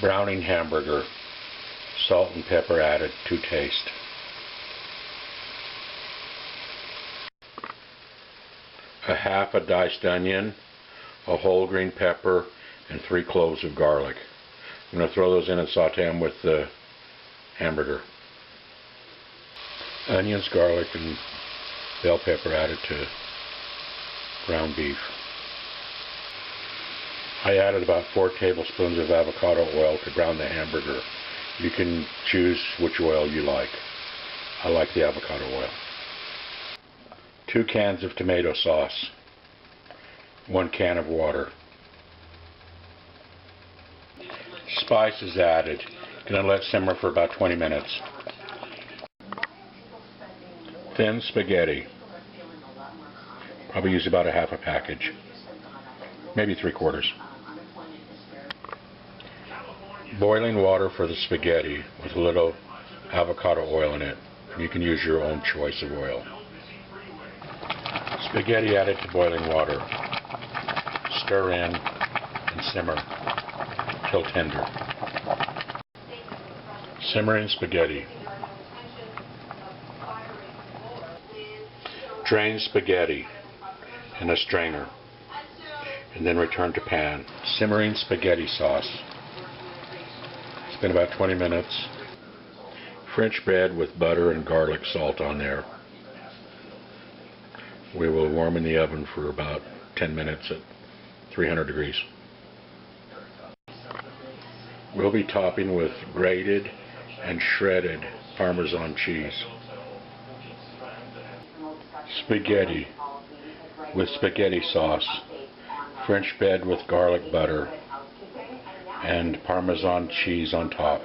Browning hamburger, salt and pepper added to taste. A half a diced onion, a whole green pepper, and 3 cloves of garlic. I'm going to throw those in and saute them with the hamburger. Onions, garlic, and bell pepper added to ground beef. I added about 4 tablespoons of avocado oil to brown the hamburger. You can choose which oil you like. I like the avocado oil. 2 cans of tomato sauce. 1 can of water. Spices added. Gonna let simmer for about 20 minutes. Thin spaghetti. Probably use about a half a package. Maybe 3/4. Boiling water for the spaghetti with a little avocado oil in it. You can use your own choice of oil. Spaghetti added to boiling water. Stir in and simmer till tender. Simmering spaghetti. Drain spaghetti in a strainer and then return to pan. Simmering spaghetti sauce. It's been about 20 minutes. French bread with butter and garlic salt on there. We will warm in the oven for about 10 minutes at 300 degrees. We'll be topping with grated and shredded Parmesan cheese. Spaghetti with spaghetti sauce, French bread with garlic butter, and Parmesan cheese on top.